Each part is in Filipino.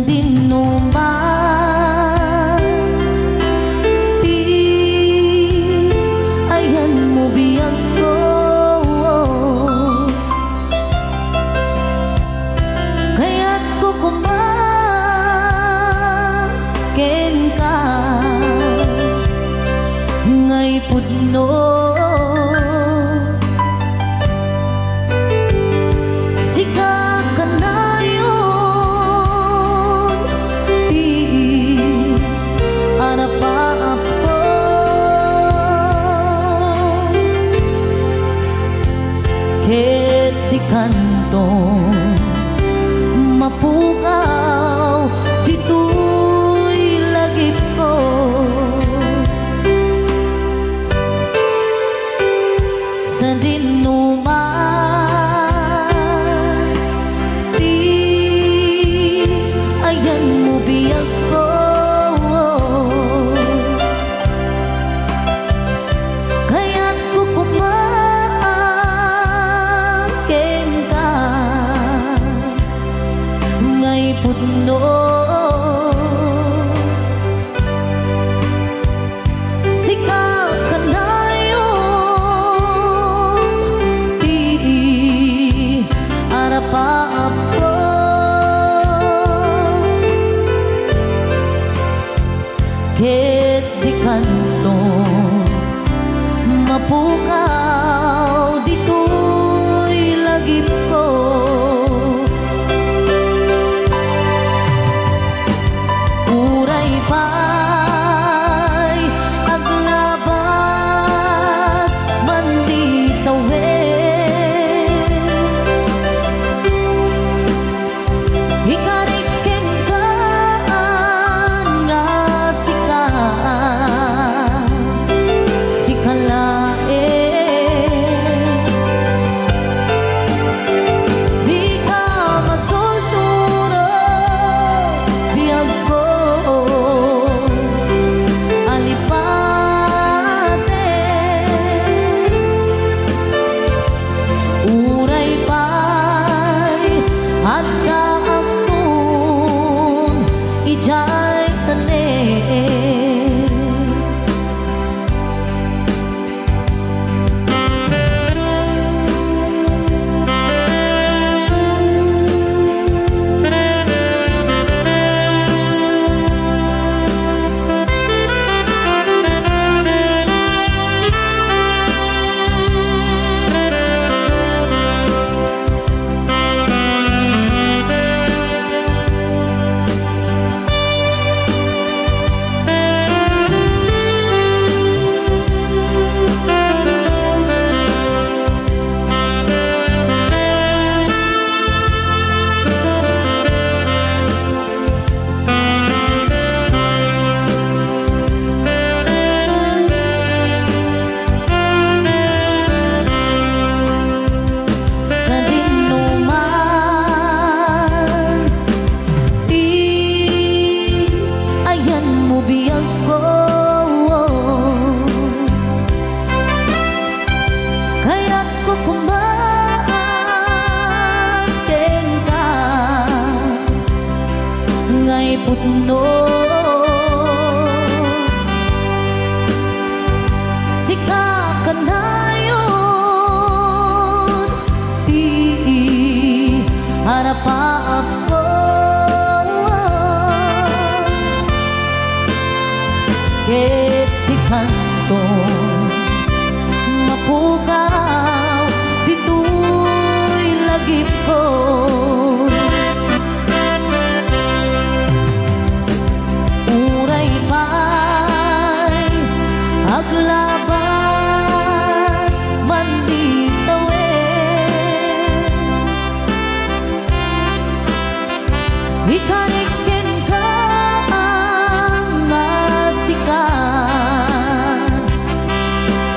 dinuman, di ayan mo biyag ko. Kaya't kukumaken ka ngay pudno. Ket di kantong mapukaw, dito'y lagip ko. Sa dinuman, di ayan mo biyag ko. Kaya't pudno. Sikap ka na yun, di arap-arap ko. Ket di kantong mapukaw, dito'y lagip ko. Pa'y aglabas man di tawid, ikariken ka nga sikalain, di ka masusunod biyag ko. At kaakun ijay tanin, biyag ko. Kaya't kukumaken ka ngay pudno. Sikap ka na yun, di harap-harap ko. Ket di kantong mapukaw, dito'y lagip ko. Uray pa'y aglabas man di tawid, ikariken ka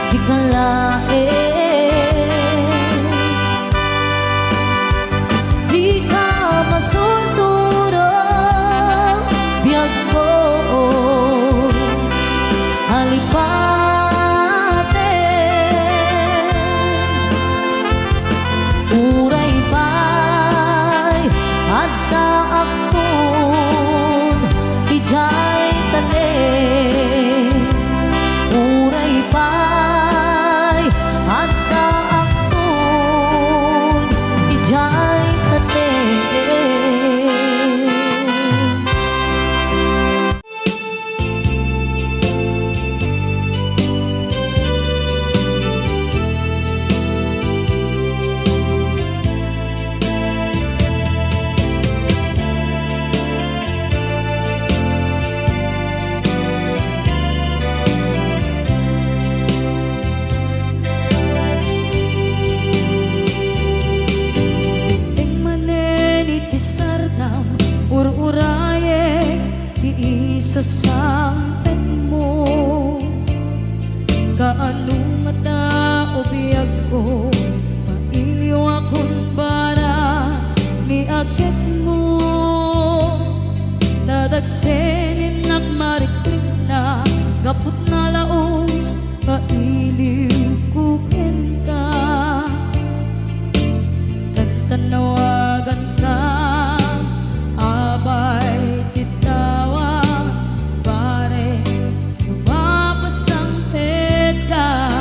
sikalain, di ka masusunod biyag ko. Halipatin, uray pa'y adta ako kaanong nga tao biyag ko, mailiw akong bara ni agit mo. Dadagsenin nakmarikrik na gapot na laos, mailiw kukin ka. Tanawagan ka, abay titawa, pare lumapasangpet ka.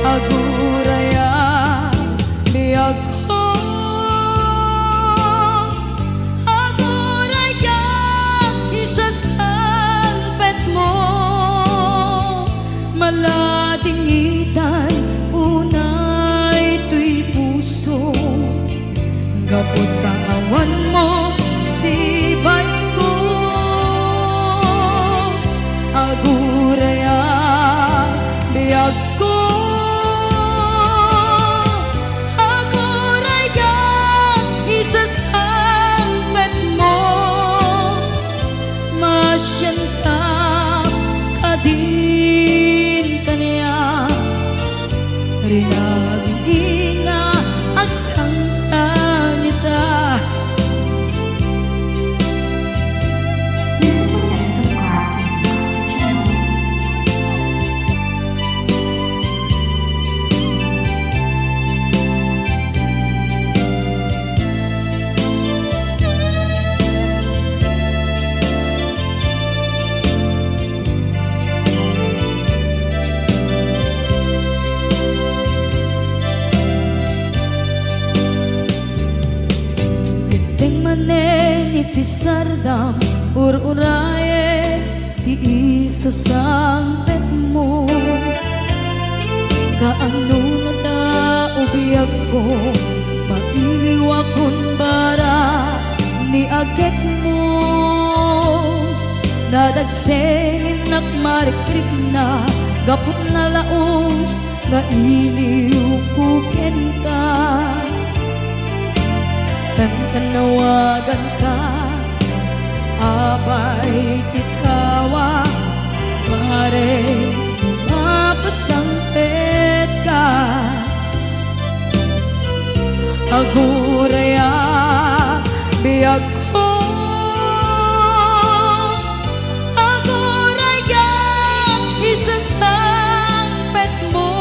Aguraya biyag ko, aguraya isasangpet mo. Maladingitan unay tuy puso, gapot kawan mo sibay ko. Aguraya biyag ko, aguraya isasangpet mo. Masyan ka kadin kaniya, rinabing nga agsangsangita. Please support and subscribe to this channel. Ting manen itisardam ur-uraye ti isasangpet mo. Kaano nga tao biyag ko, mailiw akong bara ni agit mo. Dadagsenin nakmarikrik na gapot na laos, nga iliw kukin ka. Tanawagan ka, abay tikawa, pare lumapasangpet ka. Aguraya biyag ko, aguraya isasangpet mo.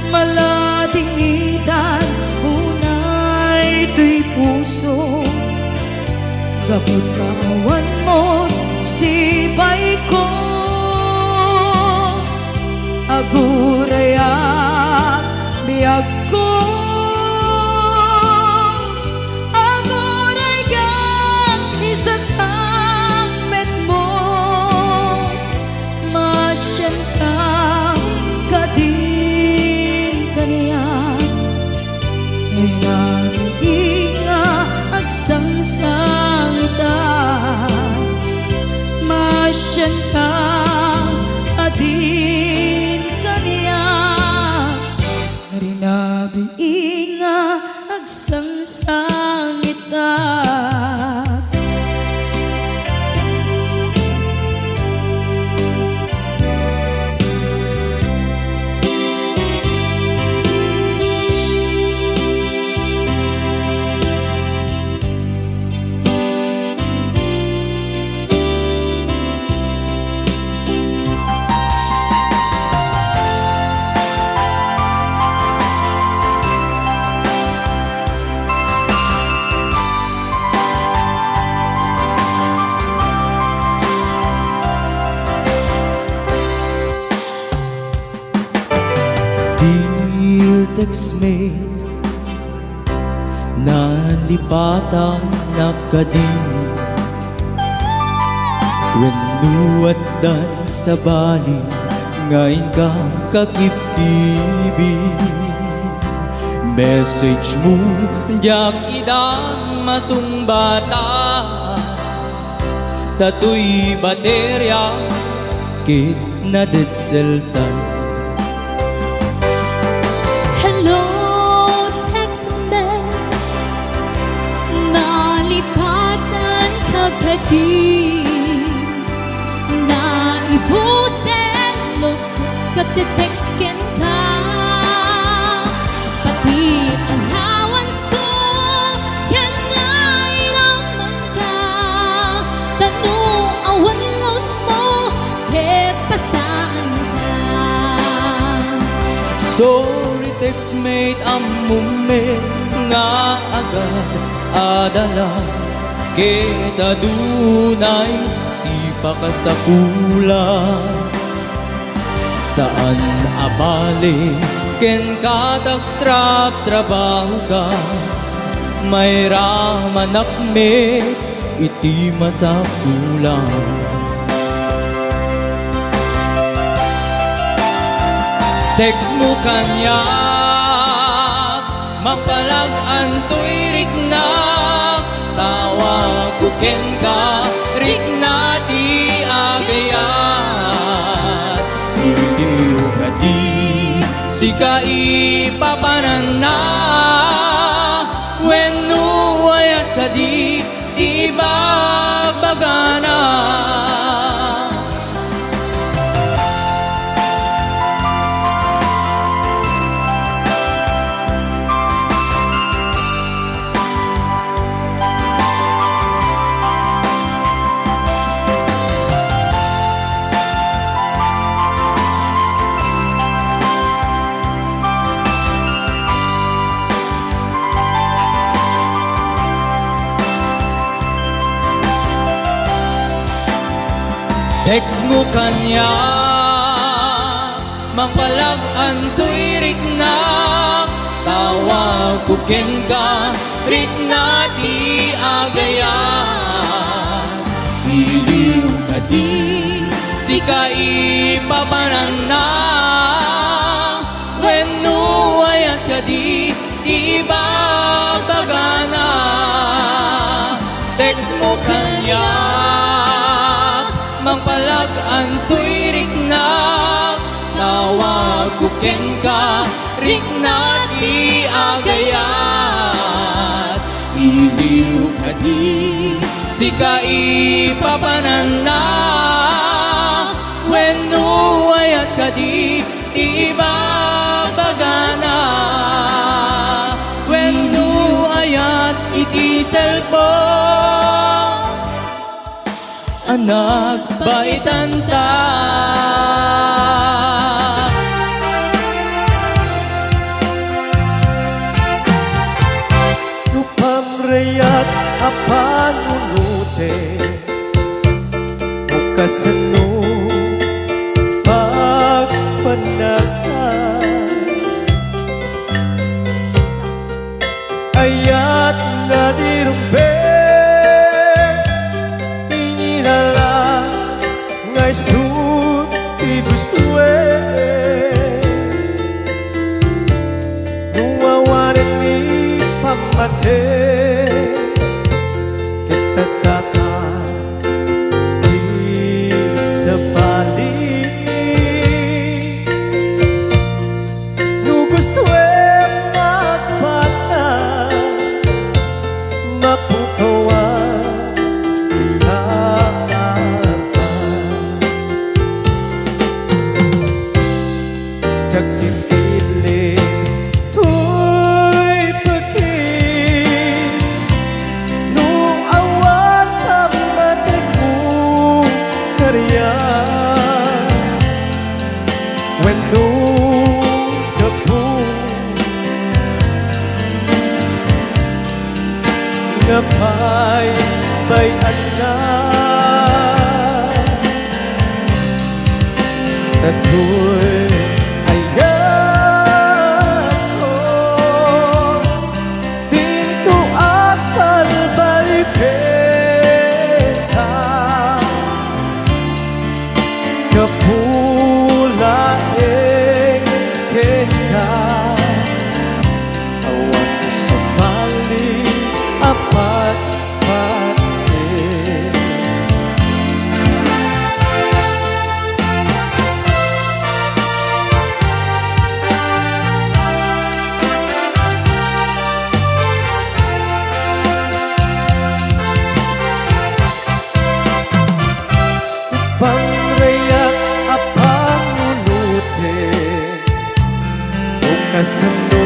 Maladingitan unay tuy puso, gapot kawan mo sibay ko. Aguraya biyag ko, aguraya isasangpet mo. Masyan ka kadin kaniya, inga agsangsangita. Masyan ka adin kaniya, rinabi nga agsangsangita. Dear textmate, nalipatan na kadin, wenduat dan sa bali, ngayon ka kakiptibin. Message mo, jak idang masumbata, tatoy baterya, kit na detselsan. Hello, textmate, nalipatan ka kadin, na nagte-text ken ka. Pati allowance ko ken nga iraman ka. Tanu awan load mo ket pasaan ka. Sorry textmate amume nga agad adala kita dunay di pa kasakula. Saan abali ken katag trabaho ka, may ramanak me iti masakulang. Text mo kanya mapalag-an to'y riknak, tawa ko ken ka rikna ti agayat. Iliw ka di sika ipapanan na, wenno ayat ka di ti bagbagana. Text mo kanya mapalag-an to'y riknak, tawag ko ken ka rikna ti agayat. Iliw ka di sika ipapanan na, wenno ayat ka di ti bagbagana. Text mo kanya mangpalag-an to'y riknak, tawag ko ken ka rikna ti agayat. Iliw ka di sika ipapanan na, wenno ayat ka di ti bagbagana. Wenno ayat iti cellphone anak baitan ta. Nupamrayat apan unute mukasano pagpanakan ayat na dirumbe ngay suốt ti bustue nuwawanan ni pamate kita kata di sabali nu gustue magpana mapukawan ngapay bayan na tatoy ayan ko dito akal balipeta kapulaeng kena awan sa bali apat pati pangrayak kasano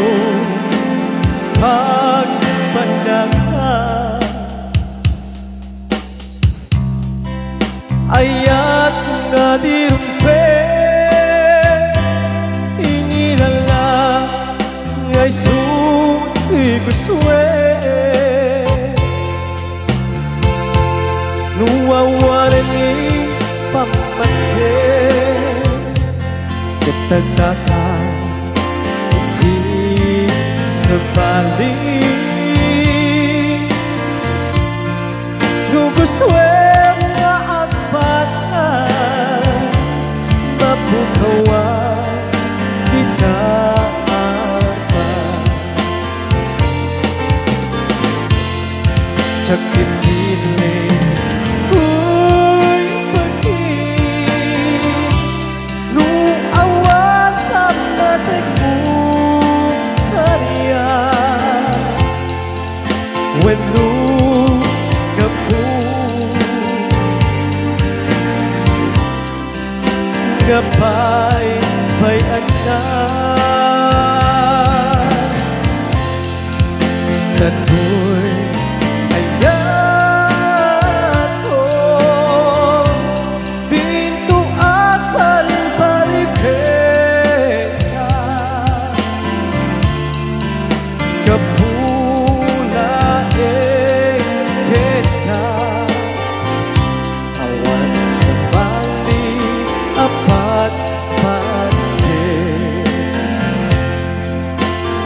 pagpanaka ayat nga dirumpe inilala ngay suki guswe nuwawaran ni pamate ketagtata di sebalik gusto nga agpatan mapukawa kita apa cakit kini uy pergi nu awat ang mategmu karya when nu gapay pay anak tanoy ayat ko pintu at palipeka kapula kita awan sa bali apat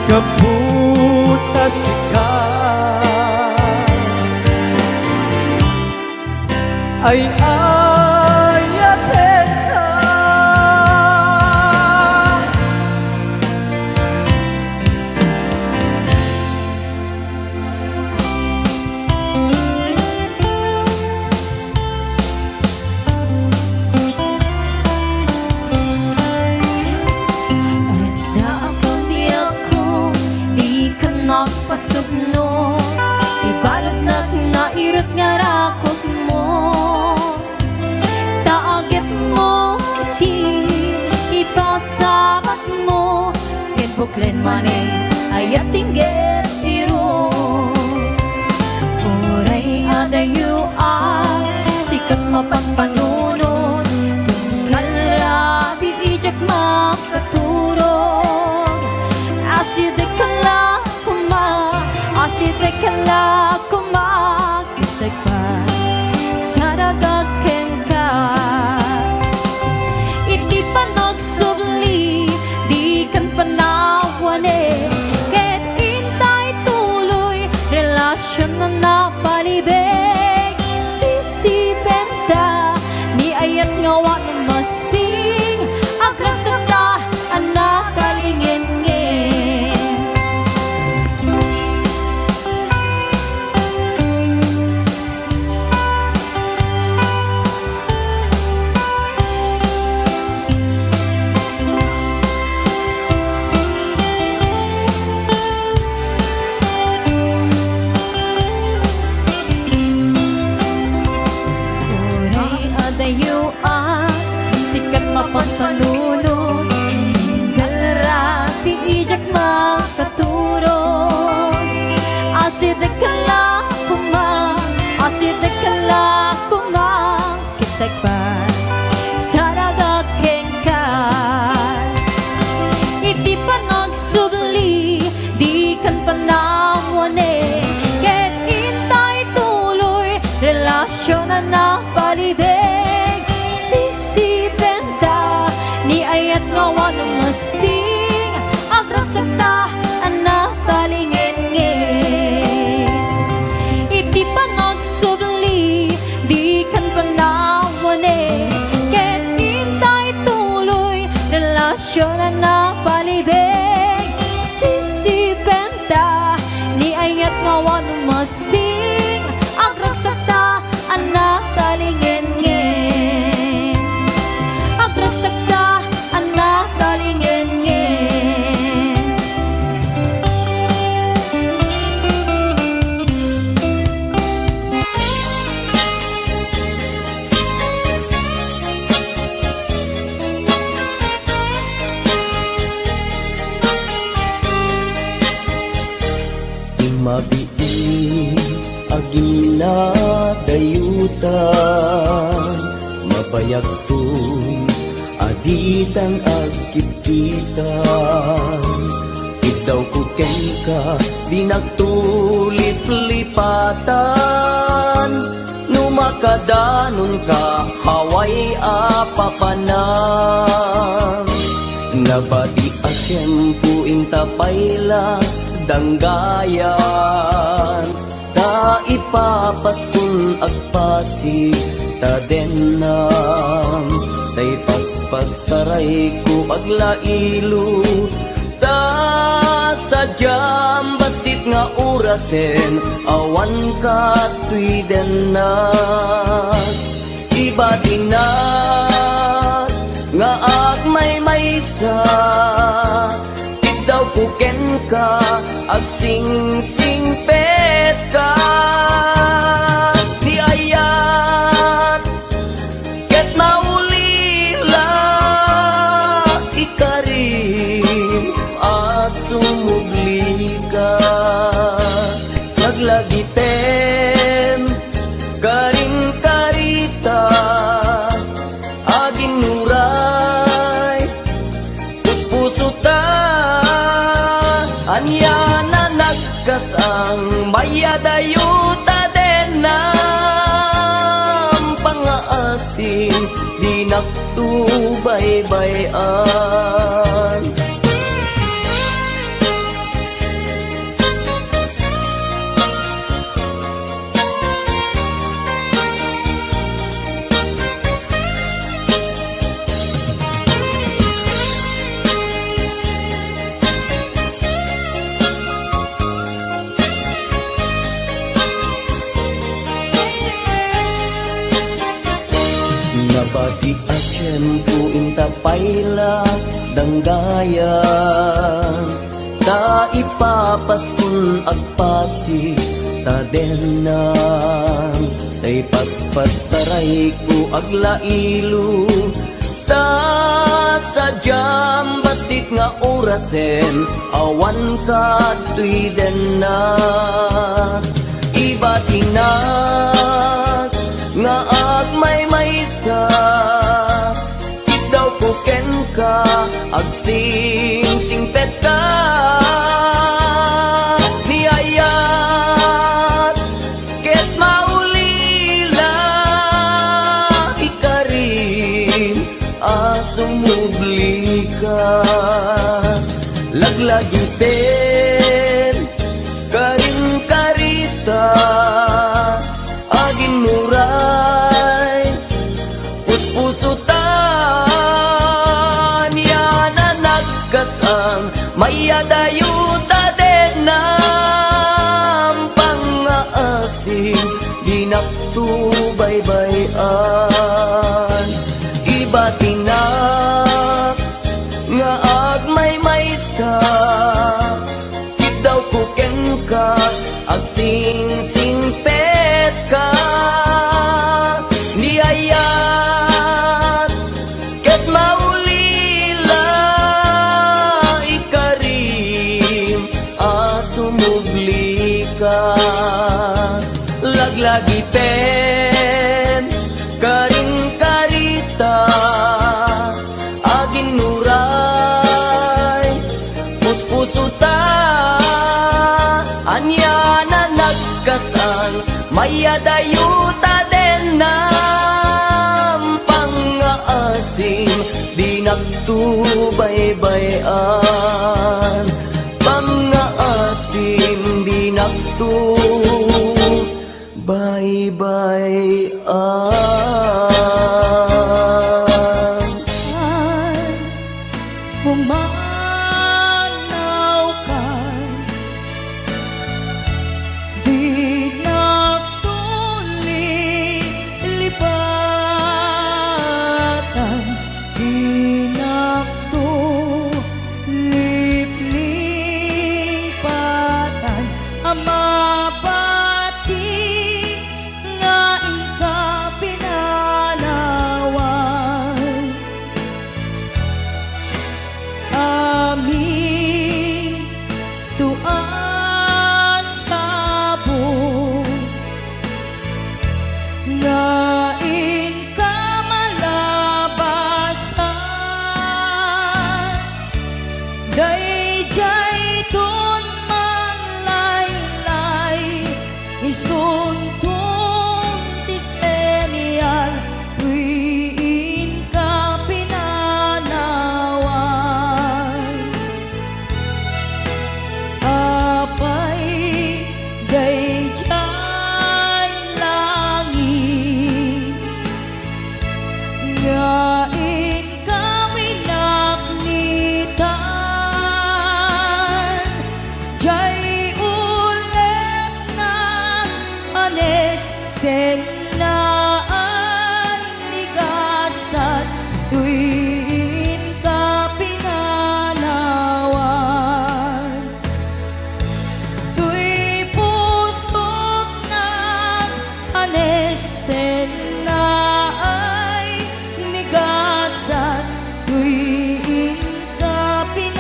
kaputas ay ayatin ka nagpasugno ibalot na nairot nga rakot mo taagip mo iti ipasabat mo pinbuklen mani ayat tinggit iro uray adayo sikat mapagpanunod tungkal rabi ijak makaturog asidek kala asite kala kumakitag pa saragaken ka iti panagsubli di kan panawane ket intay tuloy relasyon na napalibig sisipenta ni ayat ngawa ng masping agragsata anak kalingin kalibutan, mabayag tun aditan agkit-kitan. Ikaw kuken ka, di nagtulip-lipatan. Numakadanon ka, haway apapanan. Nabati asyempu intapayla danggayan. Ta ipapaskun agpasi tadenam. Tay paspasaray ko aglailo. Ta sadyam basit nga urasen, awan ka tuidenas. Iba dinat nga agmay maysa, tigdaw kuken ka, agsing-sing pet ka. Di ayat, ket maulila, ikarim, asumugli ka. Maglagiten, karing karita, aging nuray, puso ta. Anya na nagkasang mayadayuta den ng pangaasin, di nagtubaybayan. Nabati asyempu intapayla danggayan. Ta ipapaskun agpasi tadenang. Tay paspasaray ko aglailo. Ta sadyam basit nga orasen, awan ka tuidena. Iba tinag nga agmay maysa, ikaw kuken ka, agsing-sing pet ka. Niyayat, ket maulila, ikarim, asumugli ka. Laglaging pen, karing karita, aging muray, puspuso tan, yan na nagkasang mayadayuta den ng pangaasin, di nagtubaybayan. Iba tinak nga agmay maysa, ikaw kuken ka, agsing-sing pet ka. Niyayat, ket maulila, ikarim, asumugli ka. Laglagi pen, karing karita, aging nuray, puspuso ta. Anya na nagkasang mayadayuta den ng pangaasin, di nagtubaybayan. Pangaasin, di nagtubaybayan. Pumanaw ka, di nagtulipatan, di nagtulipatan. tuwin ka pinanawan. Tuy pusok ng anesen na ay nigasan, tuwin ka pinanawan.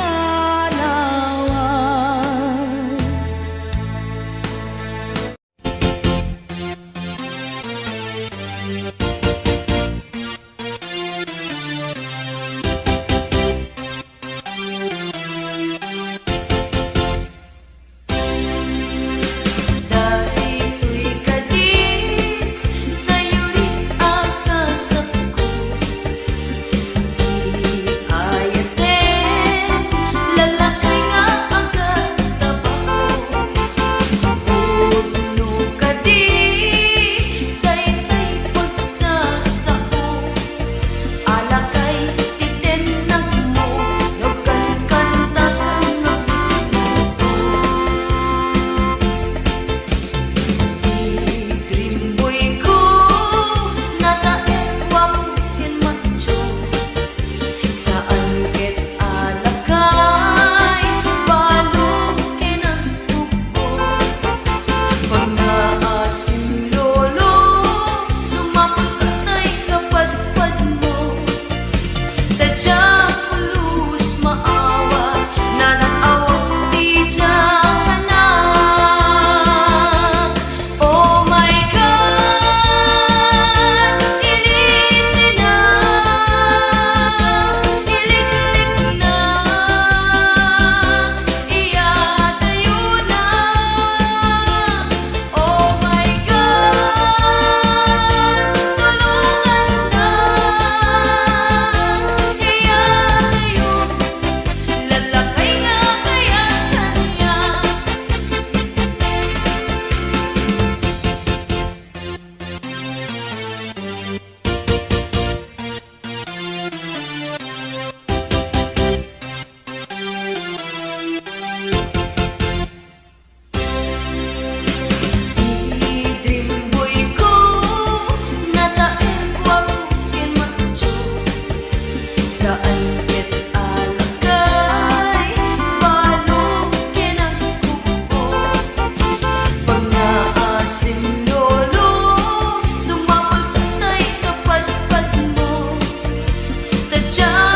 Dahil kadik na yurit ang kasap ko, di ayatin lalaki nga ang katabako. Puno kadik kay pagsasao, alakay titenag mo, nugan kanta kang Idrimboy ko nataewang kin macho, saan ket alakay balukin ang tubo. Pag naasim lolo, sumapot ka ta'y kapadpad mo. Tadyang ulus maawa, nanakawag di diyang anak. Oh my God, ilisin na, iliklik na, iyatayo na. Oh my God, tulungan na, iyatayo, lalakay nga kaya kanya. Idrimboy ko nataewang kin macho, saan ket alakay balukin ang kubo. Pag naasim lolo, sumapol ka ta'y kapadpad mo. Tadyang